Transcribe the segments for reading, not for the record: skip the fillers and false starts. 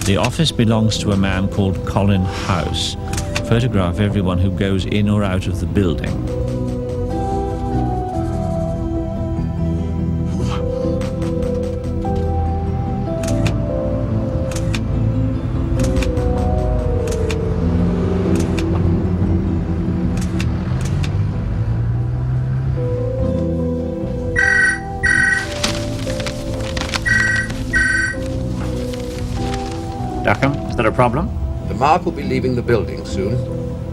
The office belongs to a man called Colin House. Photograph everyone who goes in or out of the building. Duckham, is there a problem? The Mark will be leaving the building soon.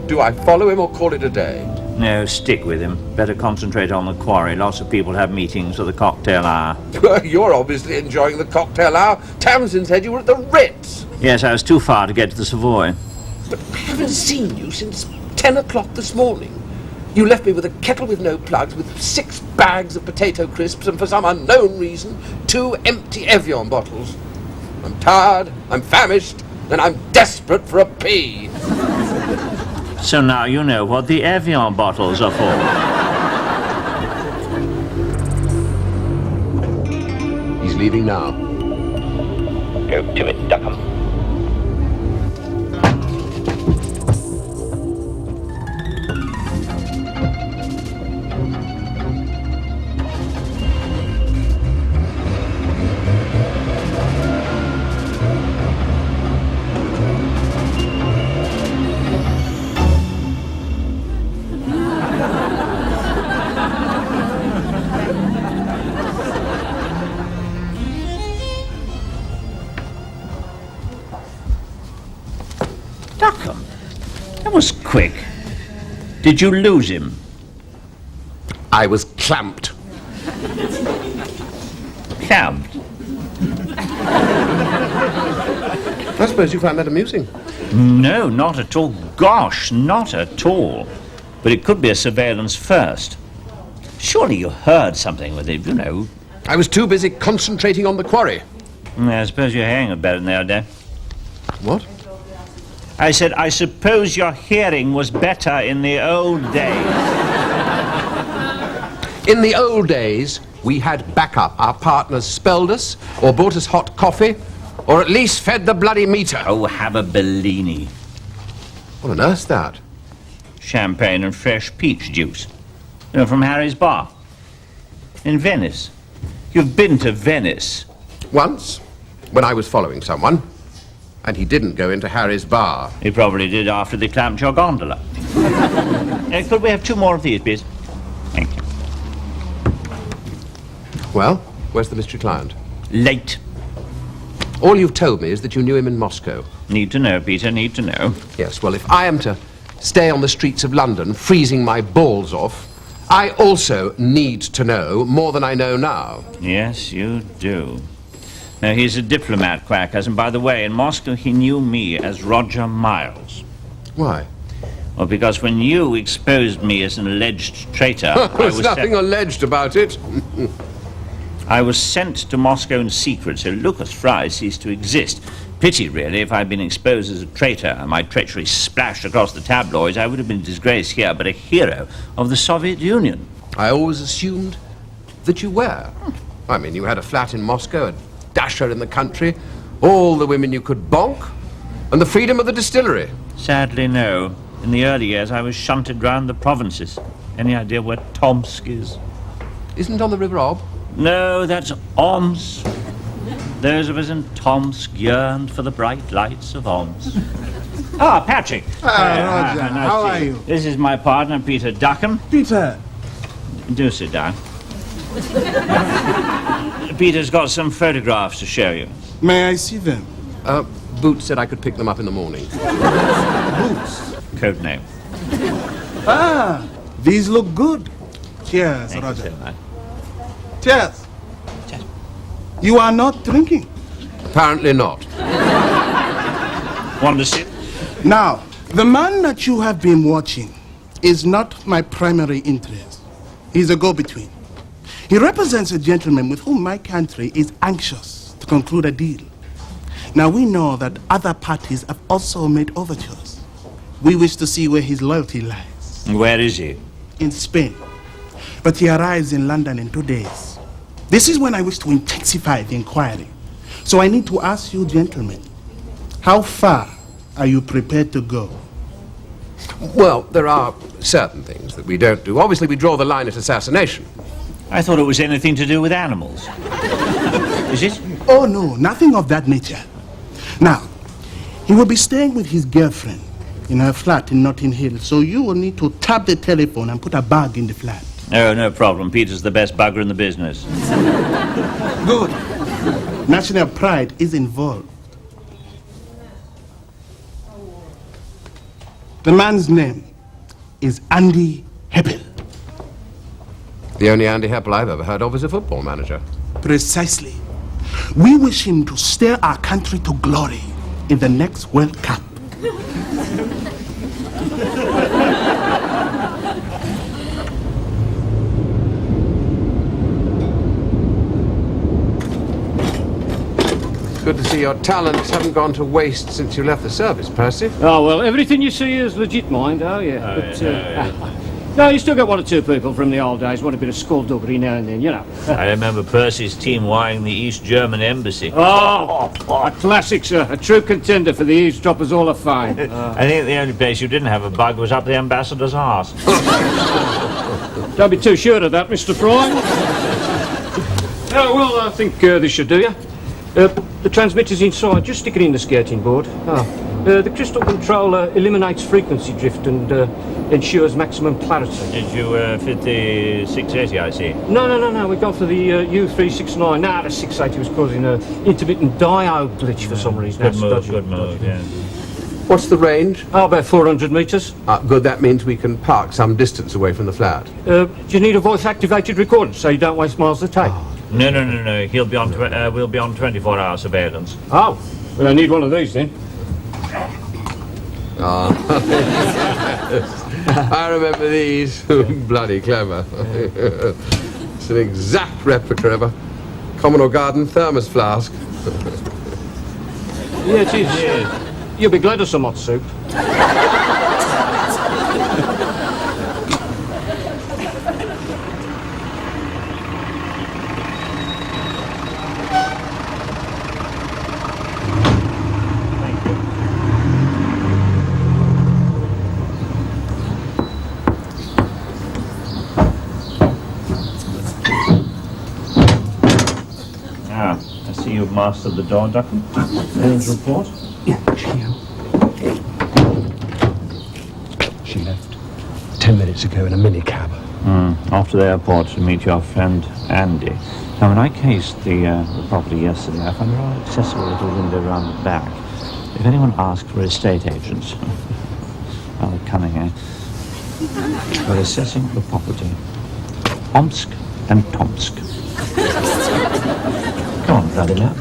Do I follow him or call it a day? No, stick with him. Better concentrate on the quarry. Lots of people have meetings for the cocktail hour. You're obviously enjoying the cocktail hour. Tamsin said you were at the Ritz. Yes, I was too far to get to the Savoy. But I haven't seen you since 10 o'clock this morning. You left me with a kettle with no plugs, with 6 bags of potato crisps, and for some unknown reason, 2 empty Evian bottles. I'm tired, I'm famished, and I'm desperate for a pee. So now you know what the Evian bottles are for. He's leaving now. Go to it, Duckham. Duckham, that was quick. Did you lose him? I was clamped. Clamped? I suppose you found that amusing. No, not at all. Gosh, not at all. But it could be a surveillance first. Surely you heard something with it, you know. I was too busy concentrating on the quarry. I suppose your hearing was better than the other day. What? I said, I suppose your hearing was better in the old days. In the old days, we had backup. Our partners spelled us, or bought us hot coffee, or at least fed the bloody meter. Oh, have a Bellini. What on earth's that? Champagne and fresh peach juice. You know, from Harry's bar. In Venice. You've been to Venice. Once, when I was following someone, and he didn't go into Harry's bar. He probably did after they clamped your gondola. Could we have 2 more of these, please? Thank you. Well, where's the mystery client? Late. All you've told me is that you knew him in Moscow. Need to know, Peter, need to know. Yes, well, if I am to stay on the streets of London, freezing my balls off, I also need to know more than I know now. Yes, you do. Now, he's a diplomat, Quackers, and by the way, in Moscow he knew me as Roger Miles. Why? Well, because when you exposed me as an alleged traitor... There's nothing alleged about it. I was sent to Moscow in secret, so Lucas Fry ceased to exist. Pity, really, if I'd been exposed as a traitor and my treachery splashed across the tabloids, I would have been disgraced here, but a hero of the Soviet Union. I always assumed that you were. I mean, you had a flat in Moscow, a dasher in the country, all the women you could bonk, and the freedom of the distillery. Sadly, no. In the early years, I was shunted round the provinces. Any idea where Tomsk is? Isn't it on the River Ob? No, that's Omsk. Those of us in Tomsk yearned for the bright lights of Omsk. Ah, Patrick. Roger, nice how to are see you? This is my partner, Peter Duckham. Peter. Do sit down. Peter's got some photographs to show you. May I see them? Boots said I could pick them up in the morning. Boots. Code name. Ah, these look good. Cheers, Thank Roger. you so much. Cheers. Cheers. You are not drinking. Apparently not. Want to sit? Now, the man that you have been watching is not my primary interest. He's a go-between. He represents a gentleman with whom my country is anxious to conclude a deal. Now, we know that other parties have also made overtures. We wish to see where his loyalty lies. Where is he? In Spain. But he arrives in London in 2 days. This is when I wish to intensify the inquiry. So I need to ask you, gentlemen, How far are you prepared to go? Well, there are certain things that we don't do. Obviously, we draw the line at assassination. I thought it was anything to do with animals. Is it? Oh, no, nothing of that nature. Now, he will be staying with his girlfriend in her flat in Notting Hill, so you will need to tap the telephone and put a bag in the flat. Oh, no problem. Peter's the best bugger in the business. Good. National pride is involved. The man's name is Andy Heppel. The only Andy Heppel I've ever heard of is a football manager. Precisely. We wish him to steer our country to glory in the next World Cup. Good to see your talents haven't gone to waste since you left the service, Percy. Oh, well, everything you see is legit, mind, oh, yeah. No, you still get one or two people from the old days want a bit of skullduggery now and then, you know. I remember Percy's team wiring the East German embassy. Oh, a classic, sir. A true contender for the eavesdroppers Hall of Fame. I think the only place you didn't have a bug was up the ambassador's arse. Don't be too sure of that, Mr. Fry. Well, I think this should do you. The transmitter's inside. Just stick it in the skirting board. The crystal controller eliminates frequency drift and ensures maximum clarity. Did you fit the 680, I see? No. We got for the U369. Nah, the 680 was causing an intermittent diode glitch for some reason. Good move, yeah. What's the range? Oh, about 400 metres. Good, that means we can park some distance away from the flat. Do you need a voice-activated recorder so you don't waste miles of tape? No. He'll be on. We'll be on 24-hour surveillance. Oh, well, I need one of these then. I remember these. Bloody clever. It's an exact replica of a Commodore Garden thermos flask. Yeah, it is. Yeah. You'll be glad of some hot soup. I see you've mastered the door, Duckham. Aaron's report. Yeah, she left 10 minutes ago in a minicab. Off to the airport to meet your friend Andy. Now, when I cased the property yesterday, I found a rather accessible little window round the back. If anyone asked for estate agents, rather cunning, eh? We're assessing the property. Omsk and Tomsk. Come on, bloody lad.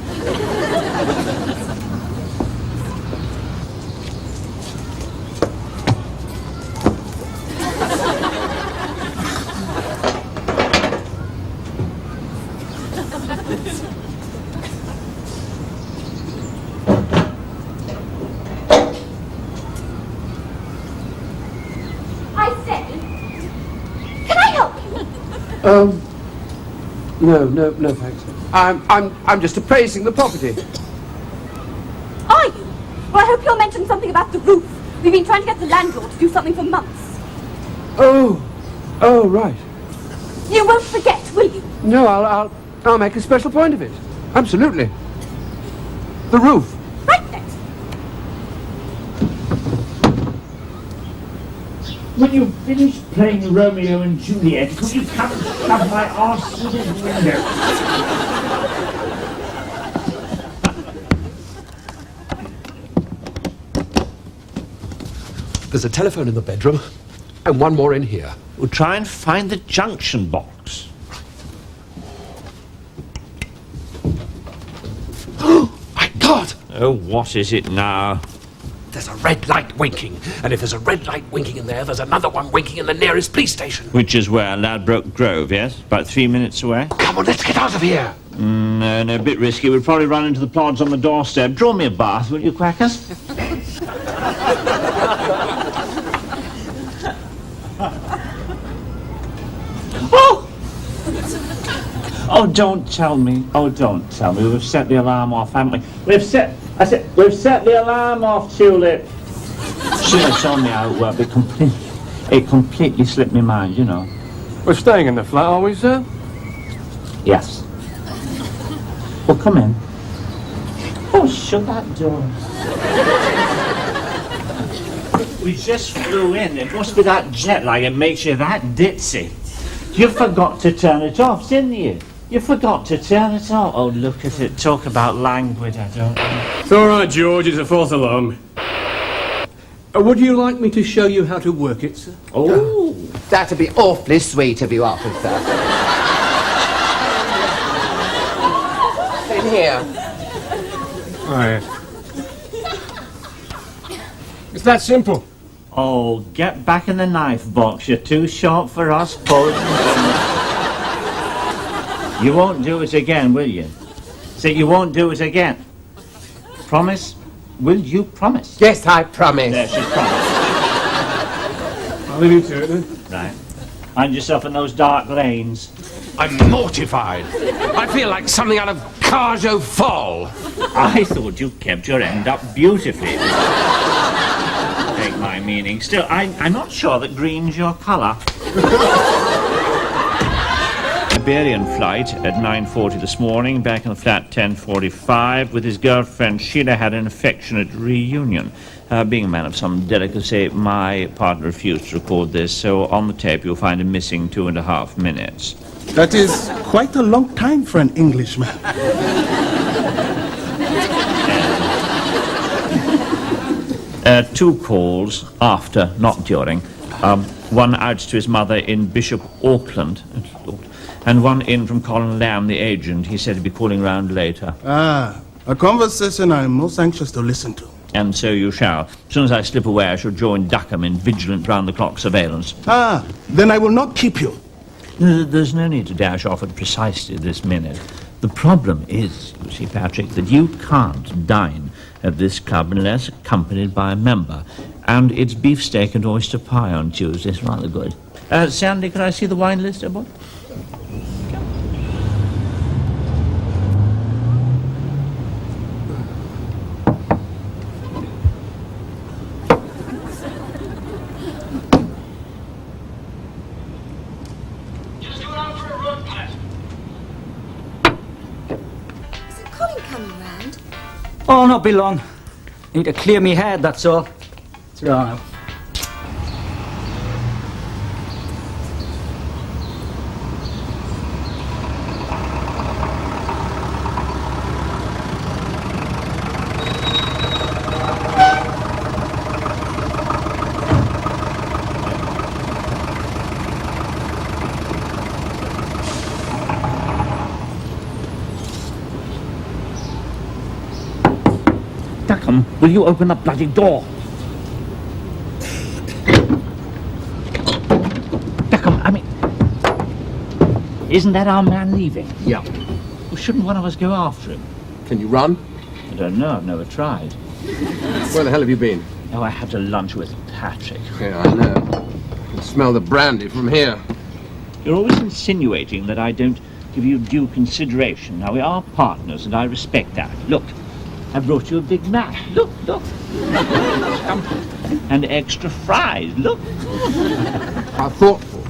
I say, can I help you? No, thanks. I'm just appraising the property. Are you? Well, I hope you'll mention something about the roof. We've been trying to get the landlord to do something for months. Oh, right. You won't forget, will you? No, I'll make a special point of it. Absolutely. The roof. Right then. When you've finished playing Romeo and Juliet, could you come and shove my arse through this window? There's a telephone in the bedroom, and one more in here. We'll try and find the junction box. My God! Oh, what is it now? There's a red light winking, and if there's a red light winking in there, there's another one winking in the nearest police station. Which is where? Ladbroke Grove, yes? About 3 minutes away? Come on, let's get out of here. No, a bit risky. We'll probably run into the plods on the doorstep. Draw me a bath, will you, Quackers? Oh! Oh, don't tell me. Oh, don't tell me. We've set the alarm off, haven't we? We've set I said, we've set the alarm off, Tulip. Should have told me how it worked, but it completely slipped my mind, you know. We're staying in the flat, are we, sir? Yes. Well, come in. Oh, shut that door. We just flew in. It must be that jet lag. It makes you that ditzy. You forgot to turn it off, didn't you? You forgot to turn it off. Oh, look at it. Talk about language, I don't know. It's all right, George. It's a false alarm. Would you like me to show you how to work it, sir? Oh, that'd be awfully sweet of you, officer. In here. Oh, yes. It's that simple. Oh, get back in the knife box. You're too short for us, boys. You won't do it again, will you? Say you won't do it again. Promise? Will you promise? Yes, I promise. There, she's promised. I'll leave you to it then. Right. Mind yourself in those dark lanes. I'm mortified. I feel like something out of Carjo Fall. I thought you kept your end up beautifully. Take my meaning. Still, I'm not sure that green's your colour. Iberian flight at 9:40 this morning, back in the flat 10:45. With his girlfriend, Sheila had an affectionate reunion. Being a man of some delicacy, my partner refused to record this, so on the tape you'll find a missing 2.5 minutes. That is quite a long time for an Englishman. 2 calls after, not during. One out to his mother in Bishop Auckland, and one in from Colin Lamb, the agent. He said he'd be calling round later. Ah, a conversation I'm most anxious to listen to. And so you shall. As soon as I slip away, I shall join Duckham in vigilant round-the-clock surveillance. Ah, then I will not keep you. There's no need to dash off at precisely this minute. The problem is, you see, Patrick, that you can't dine at this club unless accompanied by a member. And it's beefsteak and oyster pie on Tuesday. It's rather good. Sandy, can I see the wine list, boy? Oh, not be long. Need to clear me head, that's all. Sit down now. Duckham, will you open the bloody door? Duckham, I mean... Isn't that our man leaving? Yeah. Well, shouldn't one of us go after him? Can you run? I don't know, I've never tried. Where the hell have you been? Oh, I had to lunch with Patrick. Yeah, I know. I can smell the brandy from here. You're always insinuating that I don't give you due consideration. Now, we are partners, and I respect that. Look, I brought you a Big Mac. Look, look. And extra fries. Look. How thoughtful.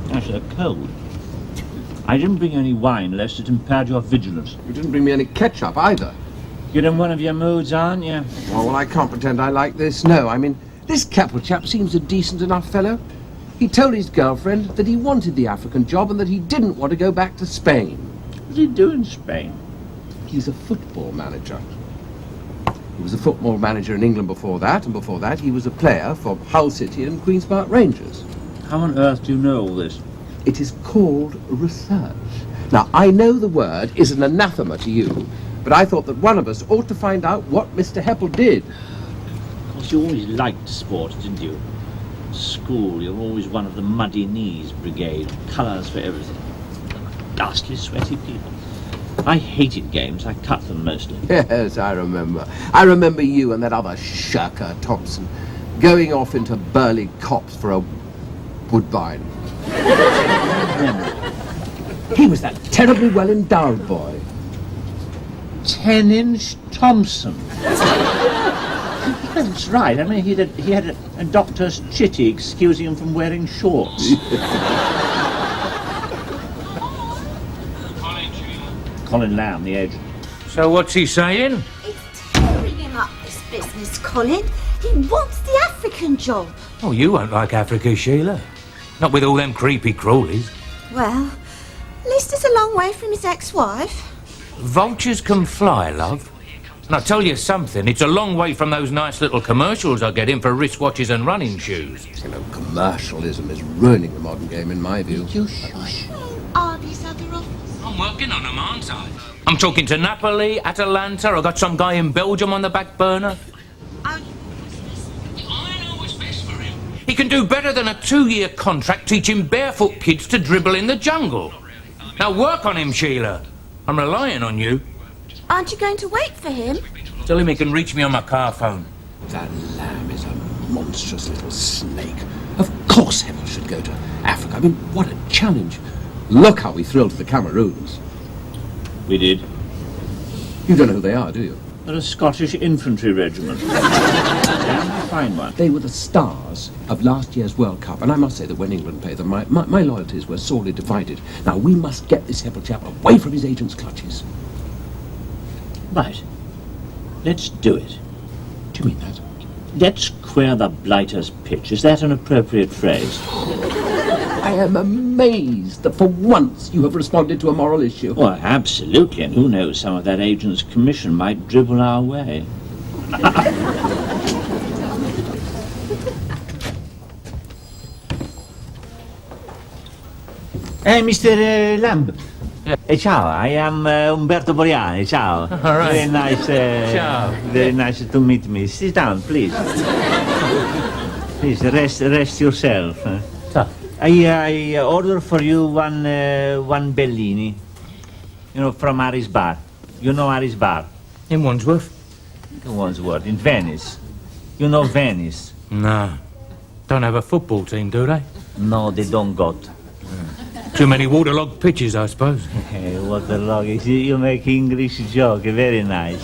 That's so cold. I didn't bring any wine lest it impaired your vigilance. You didn't bring me any ketchup either. You're in one of your moods, aren't you? Oh, well, I can't pretend I like this. No, I mean, this Keppel chap seems a decent enough fellow. He told his girlfriend that he wanted the African job and that he didn't want to go back to Spain. What does he do in Spain? He's a football manager. He was a football manager in England before that, and before that he was a player for Hull City and Queen's Park Rangers. How on earth do you know all this? It is called research. Now, I know the word is an anathema to you, but I thought that one of us ought to find out what Mr. Heppel did. Of course, you always liked sport, didn't you? School, you're always one of the muddy knees brigade, colours for everything. Ghastly, sweaty people. I hated games. I cut them mostly. Yes, I remember. I remember you and that other shirker, Thompson, going off into Burley Copse for a woodbine. He was that terribly well-endowed boy. 10-inch Thompson. That's right. I mean, he had a doctor's chitty excusing him from wearing shorts. Colin Lamb, the agent. So what's he saying? It's tearing him up, this business, Colin. He wants the African job. Oh, you won't like Africa, Sheila. Not with all them creepy crawlies. Well, at least it's a long way from his ex-wife. Vultures can fly, love. And I'll tell you something, it's a long way from those nice little commercials I get in for wristwatches and running shoes. You know, commercialism is ruining the modern game, in my view. Who are these other offers? I'm working on them, aren't I? I'm talking to Napoli, Atalanta, I got some guy in Belgium on the back burner. Oh, I know what's best for him. He can do better than a 2-year contract teaching barefoot kids to dribble in the jungle. Now work on him, Sheila. I'm relying on you. aren't you going to wait for him? Tell him he can reach me on my car phone. That Lamb is a monstrous little snake. Of course Hevel should go to Africa. I mean, what a challenge. Look how we thrilled the Cameroons. We did. You don't know who they are, do you? They're a Scottish infantry regiment. Damn fine one. They were the stars of last year's World Cup, and I must say that when England played them, my loyalties were sorely divided. Now, we must get this Hevel chap away from his agent's clutches. Right. Let's do it. Do you mean that? Let's queer the blighter's pitch. Is that an appropriate phrase? I am amazed that for once you have responded to a moral issue. Well, absolutely. And who knows, some of that agent's commission might dribble our way. Hey, Mr. Lamb. Ciao, I am Umberto Boriani. Ciao. All right. Very nice. Ciao. Very nice to meet me. Sit down, please. Please rest yourself. I order for you one Bellini. You know, from Harry's Bar. You know Harry's Bar? In Wandsworth? In Wandsworth, in Venice. You know Venice? No. Don't have a football team, do they? No, they don't got. Too many waterlogged pitches, I suppose. Hey, waterlog. You make English joke. Very nice.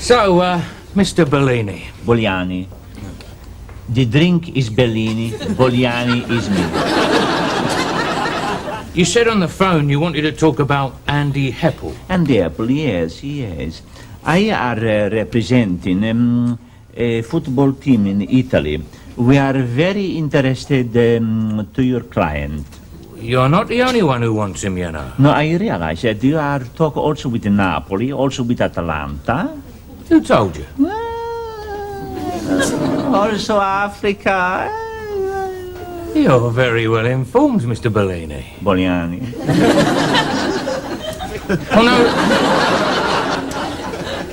So, Mr. Bellini. Boliani. The drink is Bellini. Boliani is me. You said on the phone you wanted to talk about Andy Heppel. Andy Apple, yes. I are representing a football team in Italy. We are very interested to your client. You're not the only one who wants him, you know. No, I realize that you are talk also with Napoli, also with Atalanta. Who told you? Also Africa. You're very well informed, Mr. Bellini. Boliani. Oh, no.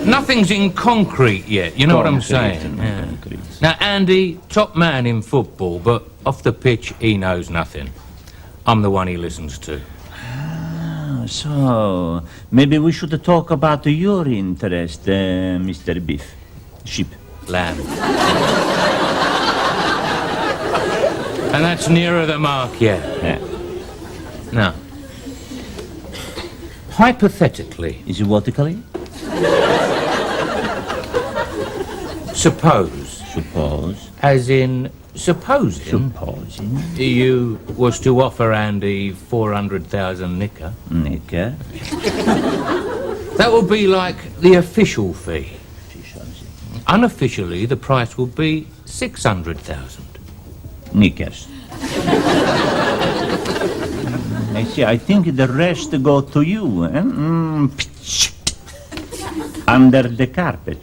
Nothing's in concrete yet, you know what I'm saying? Yeah. Now, Andy, top man in football, but off the pitch, he knows nothing. I'm the one he listens to. So, maybe we should talk about your interest, Mr. Beef. Sheep. Lamb. And that's nearer the mark, yeah. Now, hypothetically, Is it vertically? suppose, as in supposing, you was to offer Andy 400,000 nicker, that would be like the official fee. Unofficially, the price would be 600,000. Knickers. I see. I think the rest go to you. Under the carpet.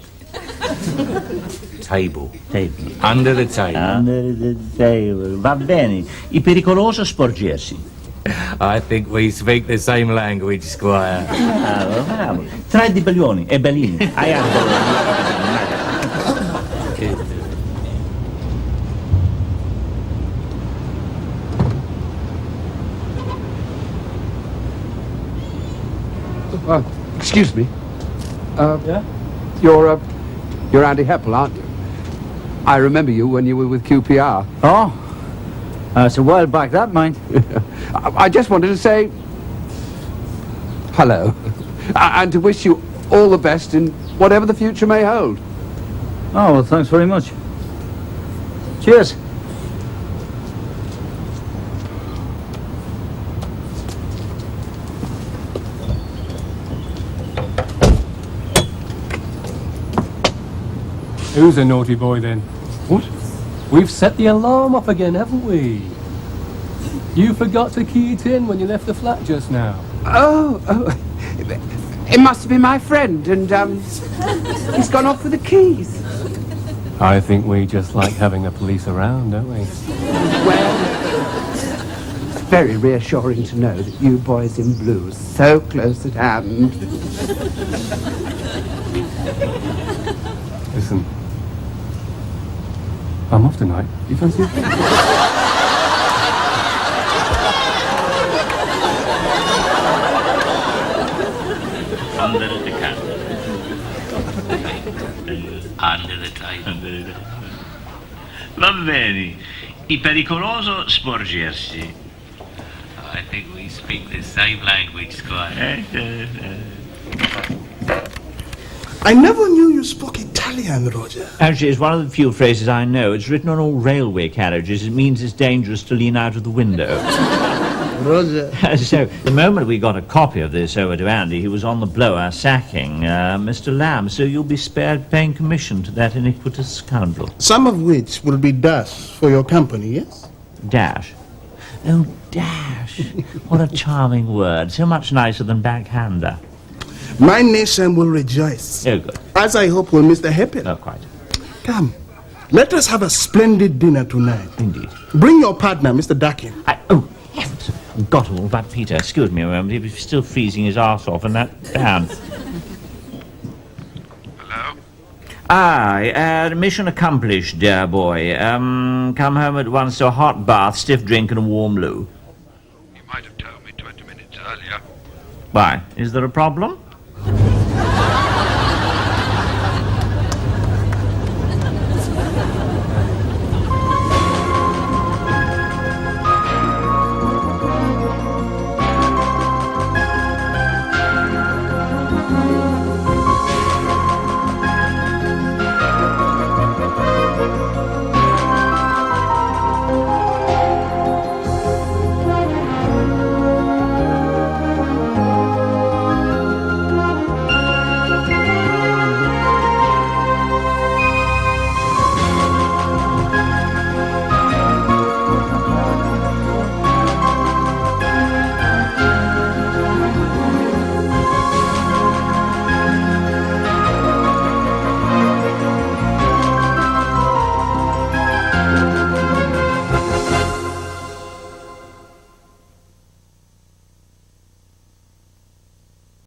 Table. Table. Under the table. Under the table. Va bene. È pericoloso sporgersi. I think we speak the same language, Squire. Bravo, bravo. Tra di Belloni e Bellini. I am Excuse me. Yeah? You're Andy Heppel, aren't you? I remember you when you were with QPR. Oh, it's a while back, that, mind. I just wanted to say hello. And to wish you all the best in whatever the future may hold. Oh, well, thanks very much. Cheers. Who's a naughty boy then? What? We've set the alarm off again, haven't we? You forgot to key it in when you left the flat just now. Oh. It must have been my friend, and he's gone off with the keys. I think we just like having the police around, don't we? Well, it's very reassuring to know that you boys in blue are so close at hand. Listen, I'm off tonight. You fancy it? Under the candle. Under the table. Va bene. È pericoloso sporgersi. I think we speak the same language, Squire. I never knew you spoke Italian, Roger. Actually, it's one of the few phrases I know. It's written on all railway carriages. It means it's dangerous to lean out of the window. Roger. So, the moment we got a copy of this over to Andy, he was on the blower sacking Mr. Lamb, so you'll be spared paying commission to that iniquitous scoundrel. Some of which will be dash for your company, yes? Dash. Oh, dash. What a charming word. So much nicer than backhander. My nation will rejoice. Oh, good. As I hope will Mr. Heppel. Oh, quite. Come, let us have a splendid dinner tonight. Indeed. Bring your partner, Mr. Dakin. Oh, heavens. I've got all about Peter. Excuse me a moment. He was still freezing his arse off in that van. Hello? Aye, mission accomplished, dear boy. Come home at once to a hot bath, stiff drink, and a warm loo. You might have told me 20 minutes earlier. Why? Is there a problem?